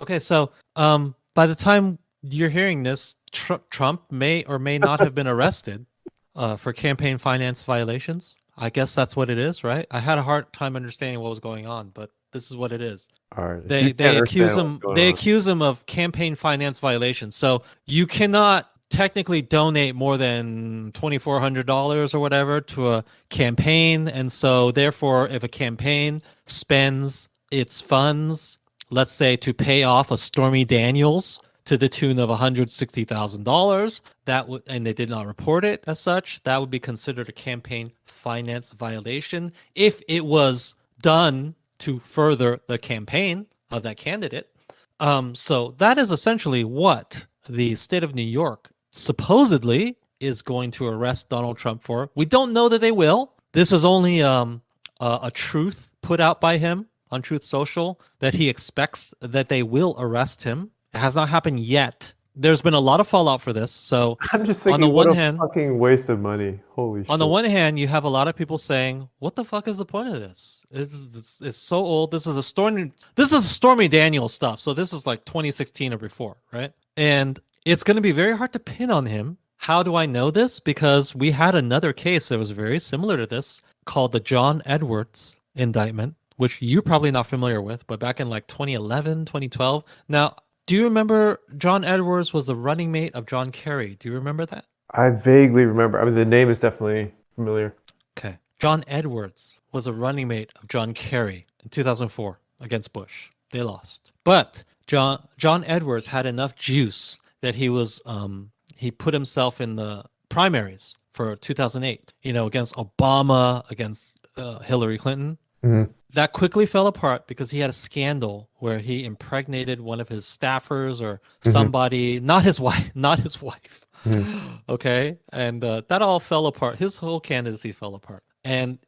Okay, so by the time you're hearing this, Trump may or may not have been arrested for campaign finance violations. I guess that's what it is, right? I had a hard time understanding what was going on, but this is what it is. All right. If you They can't accuse understand what's him going they on, accuse him of campaign finance violations. So you cannot technically donate more than $2,400 or whatever to a campaign, and so therefore if a campaign spends its funds, let's say to pay off a Stormy Daniels to the tune of $160,000, that would, and they did not report it as such, that would be considered a campaign finance violation if it was done to further the campaign of that candidate. So that is essentially what the state of New York supposedly is going to arrest Donald Trump for. We don't know that they will. This is only a truth put out by him on Truth Social that he expects that they will arrest him. It has not happened yet. There's been a lot of fallout for this. So I'm just on the thinking, what one a hand, fucking waste of money. Holy on the shit. one hand, you have a lot of people saying, "What the fuck is the point of this? It's so old. This is a Stormy. This is Stormy Daniels stuff. So this is like 2016 or before, right? And it's going to be very hard to pin on him. How do I know this? Because we had another case that was very similar to this called the John Edwards indictment, which you're probably not familiar with, but back in like 2011, 2012. Now, do you remember John Edwards was the running mate of John Kerry? Do you remember that? I vaguely remember. I mean, the name is definitely familiar. Okay. John Edwards was a running mate of John Kerry in 2004 against Bush. They lost. But John Edwards had enough juice that he put himself in the primaries for 2008, against Obama, against Hillary Clinton. Mhm. That quickly fell apart because he had a scandal where he impregnated one of his staffers or Mhm. somebody, not his wife, not his wife. Mhm. Okay, and that all fell apart. His whole candidacy fell apart. And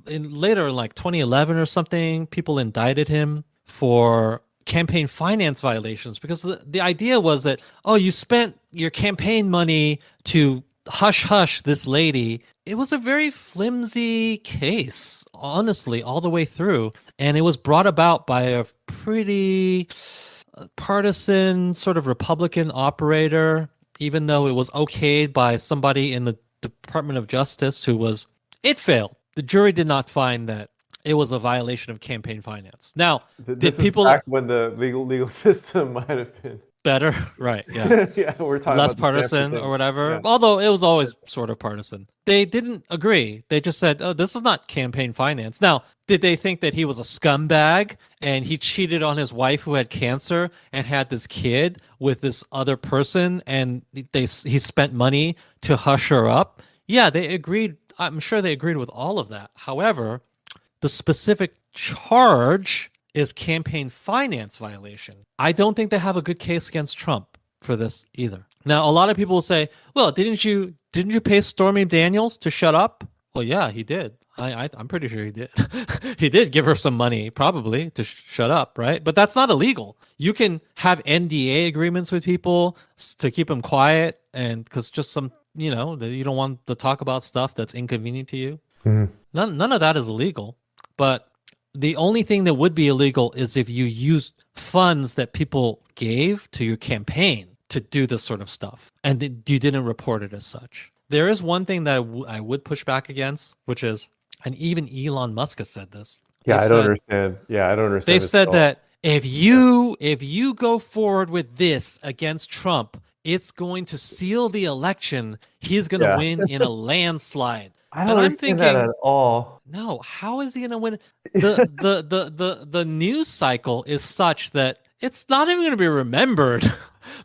later, like 2011 or something, people indicted him for campaign finance violations because the idea was that, oh, you spent your campaign money to hush hush this lady. It was a very flimsy case, honestly, all the way through. And it was brought about by a pretty partisan sort of Republican operator, even though it was okayed by somebody in the Department of Justice it failed. The jury did not find that it was a violation of campaign finance. Now, did This is people back when the legal system might have been. better? Right, yeah. Yeah, we're talking Less about the Stanford partisan or thing. whatever. Yeah. Although it was always sort of partisan. They didn't agree. They just said, "Oh, this is not campaign finance." Now, did they think that he was a scumbag and he cheated on his wife who had cancer and had this kid with this other person and he spent money to hush her up? Yeah, they agreed. I'm sure they agreed with all of that. However, the specific charge is campaign finance violation. I don't think they have a good case against Trump for this either. Now, a lot of people will say, "Well, didn't you pay Stormy Daniels to shut up?" Well, yeah, he did. I'm pretty sure he did. He did give her some money, probably, to shut up, right? But that's not illegal. You can have NDA agreements with people to keep them quiet, and because just that you don't want to talk about stuff that's inconvenient to you. Mhm. None of that is illegal. But the only thing that would be illegal is if you used funds that people gave to your campaign to do this sort of stuff and you didn't report it as such. There is one thing that I would push back against, which is, and even Elon Musk has said this. Yeah, They've I don't said understand. Yeah, I don't understand they've this at said all. that if you go forward with this against Trump, it's going to seal the election. He's going to Yeah. win in a landslide. I don't And I'm understand that thinking, at all. no, how is he gonna win? The news cycle is such that it's not even gonna be remembered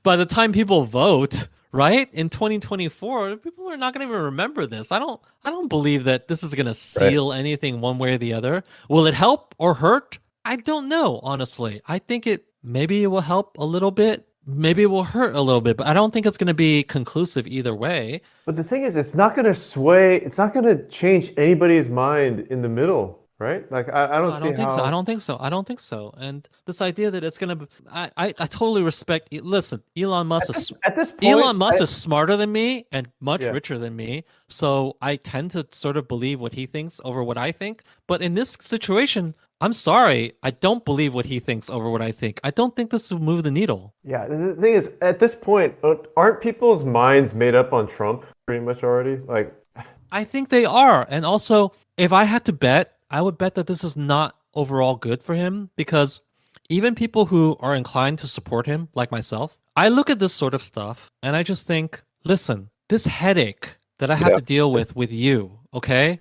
by the time people vote, right? In 2024, people are not gonna even remember this. I don't believe that this is gonna Right. seal anything one way or the other. Will it help or hurt? I don't know, honestly. I think maybe it will help a little bit, maybe it will hurt a little bit, but I don't think it's gonna be conclusive either way. But the thing is, it's not going to sway, it's not going to change anybody's mind in the middle, right? Like I No, don't I see don't think so. I how. don't think so. I don't think so. And this idea that it's gonna, I totally respect. Listen, Elon Musk is At this point, Elon Musk is smarter than me and much yeah, richer than me. So I tend to sort of believe what he thinks over what I think. But in this situation, I'm sorry, I don't believe what he thinks over what I think. I don't think this will move the needle. yeah. The thing is, at this point, aren't people's minds made up on Trump pretty much already? Like, I think they are. And also, if I had to bet, I would bet that this is not overall good for him because even people who are inclined to support him, like myself, I look at this sort of stuff and I just think, listen, this headache that I have yeah, to deal with you, okay?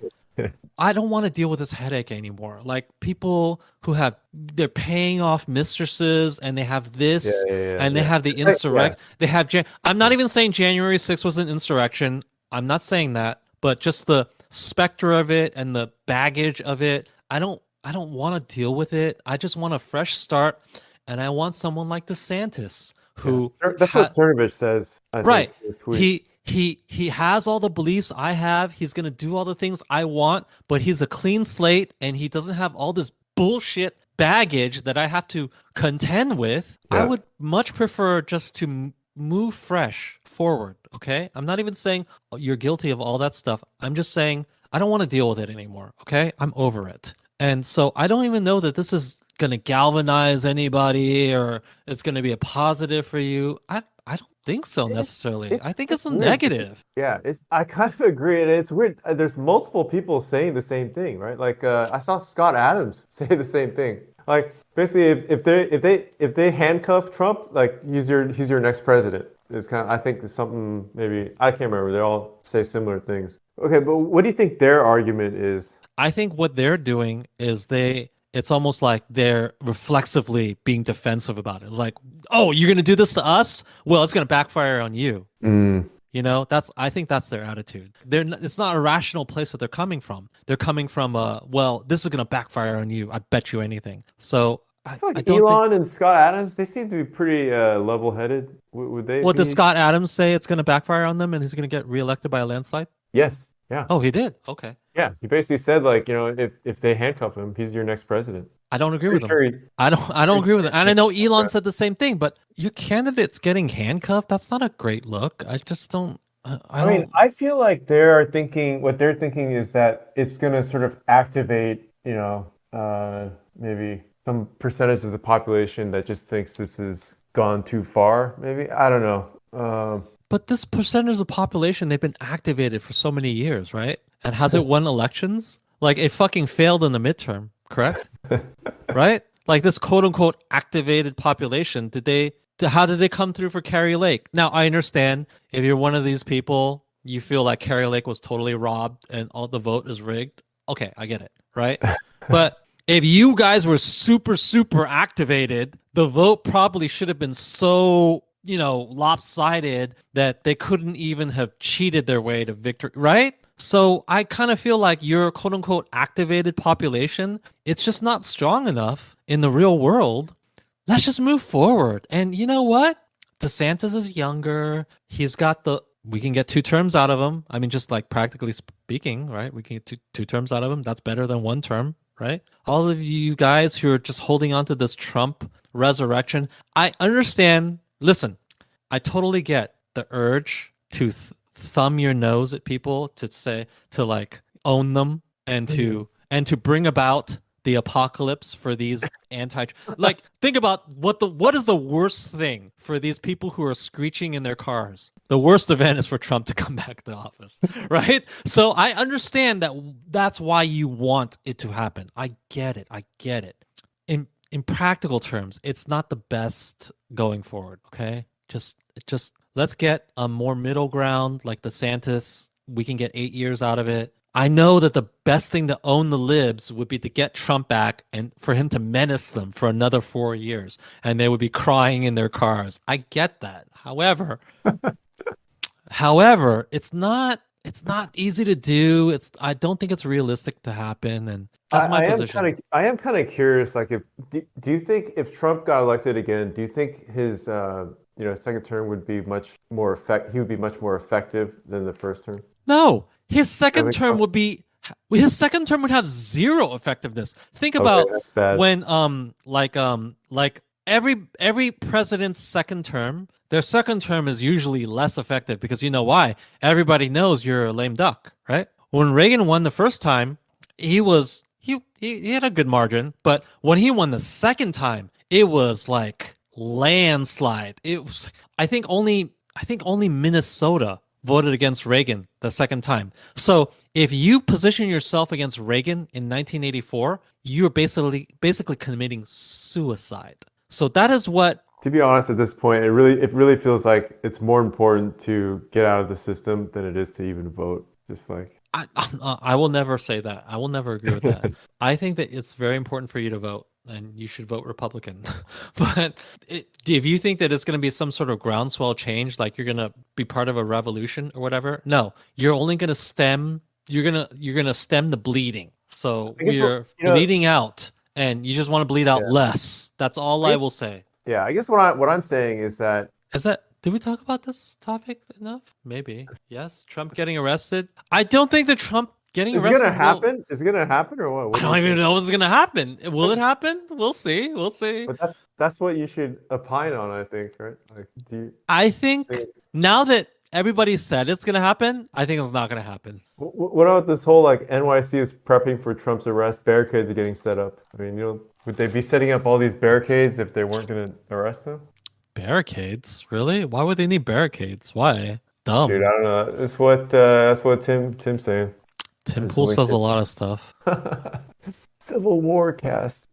I don't want to deal with this headache anymore. Like people who have they're paying off mistresses and they have yeah, this yeah, yeah, and they yeah. have the Yeah, insurrect they have I'm not even saying January 6th was an insurrection. I'm not saying that, but just the specter of it and the baggage of it, I don't want to deal with it. I just want a fresh start and I want someone like DeSantis yeah. who That's what Cernovich says, I think, right. in his tweets. He has all the beliefs I have. He's gonna do all the things I want, but he's a clean slate and he doesn't have all this bullshit baggage that I have to contend with. I Yeah. would much prefer just to move fresh forward, okay? I'm not even saying you're guilty of all that stuff. I'm just saying I don't want to deal with it anymore, okay? I'm over it. And so I don't even know that this is going to galvanize anybody or it's going to be a positive for you. I don't think so necessarily. I think it's It's a weird because negative. yeah, it's I kind of agree, and it's weird. There's multiple people saying the same thing, right? Like I saw Scott Adams say the same thing. Like basically, if they handcuff Trump, like he's your next president. It's kind of I think it's something maybe I can't remember. They all say similar things. Okay, but what do you think their argument is? I think what they're doing is it's almost like they're reflexively being defensive about it. Like, oh, you're going to do this to us? Well, it's going to backfire on you. Mm. I think that's their attitude. It's not a rational place that they're coming from. They're coming from well, this is going to backfire on you. I bet you anything. So I feel I like don't think Elon and Scott Adams, they seem to be pretty level-headed. Would they What does be? Scott Adams say it's going to backfire on them and he's going to get reelected by a landslide? Yes. Yeah. Oh, he did. Okay. Yeah. He basically said like, if they handcuff him, he's your next president. I don't agree with Pretty him. sure he, I don't pretty agree with it. And I know Elon sure. said the same thing, but your candidate's getting handcuffed. That's not a great look. I just don't I I mean, don't I feel like what they're thinking is that it's going to sort of activate, maybe some percentage of the population that just thinks this has gone too far. Maybe. I don't know. but this percentage of the population they've been activated for so many years, right? And has it won elections? Like it fucking failed in the midterm, correct? Right? Like this quote unquote activated population, how did they come through for Carrie Lake? Now I understand if you're one of these people, you feel like Carrie Lake was totally robbed and all the vote is rigged. Okay, I get it, right? But if you guys were super, super activated, the vote probably should have been so, lopsided that they couldn't even have cheated their way to victory, right? So I kind of feel like your quote unquote activated population, it's just not strong enough in the real world. Let's just move forward. And you know what? DeSantis is younger. We can get 2 terms out of him. I mean, just like practically speaking, right? We can get two terms out of him. That's better than 1 term, right? All of you guys who are just holding on to this Trump resurrection, I understand. Listen, I totally get the urge to thumb your nose at people to like own them and to bring about the apocalypse for these like think about what is the worst thing for these people who are screeching in their cars. The worst event is for Trump to come back to office, right? So I understand that's why you want it to happen. I get it. In practical terms, it's not the best going forward, okay? Just let's get a more middle ground like DeSantis. We can get 8 years out of it. I know that the best thing to own the libs would be to get Trump back and for him to menace them for another 4 years, and they would be crying in their cars. I get that. However, it's not easy to do. I don't think it's realistic to happen, and that's my position. I am kind of curious. Like, do you think if Trump got elected again, do you think his second term would be much more He would be much more effective than the first term? No, his I second think term so. would be his second term would have zero effectiveness. Think Okay, about that's bad. when like every president's second term, their second term is usually less effective because you know why? Everybody knows you're a lame duck, right? When Reagan won the first time, he had a good margin, but when he won the second time, it was like landslide. It was I think only Minnesota voted against Reagan the second time. So if you position yourself against Reagan in 1984, you're basically committing suicide. So that is what To be honest, at this point, it really feels like it's more important to get out of the system than it is to even vote. Just like I will never say that. I will never agree with that. I think that it's very important for you to vote, and you should vote Republican. But if you think that it's going to be some sort of groundswell change, like you're going to be part of a revolution or whatever, no, you're only going to stem. You're gonna stem the bleeding. So I guess we're bleeding out, and you just want to bleed out Yeah. less. That's all I will say. yeah, I guess what I'm saying is that Is that? Did we talk about this topic enough? Maybe. Yes. Trump getting arrested. I don't think that Trump getting is it arrested gonna will- happen? Is it gonna happen or what? I What do don't you even think? know what's gonna happen. Will it happen? We'll see. We'll see. But that's what you should opine on, I think, right? Like, do you, I think think- now that everybody said it's gonna happen, I think it's not gonna happen. what about this whole like NYC is prepping for Trump's arrest? Barricades are getting set up. I mean, would they be setting up all these barricades if they weren't gonna arrest him? Barricades? Really? Why would they need barricades? Why? Dumb. Dude, I don't know. That's what Tim's saying. Tim Just Pool linked says a it. lot of stuff. Civil War cast.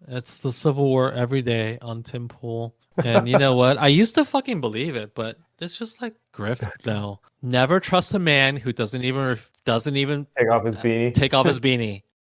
It's the Civil War every day on Tim Pool. And you know what? I used to fucking believe it, but it's just like grift now. Never trust a man who doesn't even Take off his beanie. take off his beanie.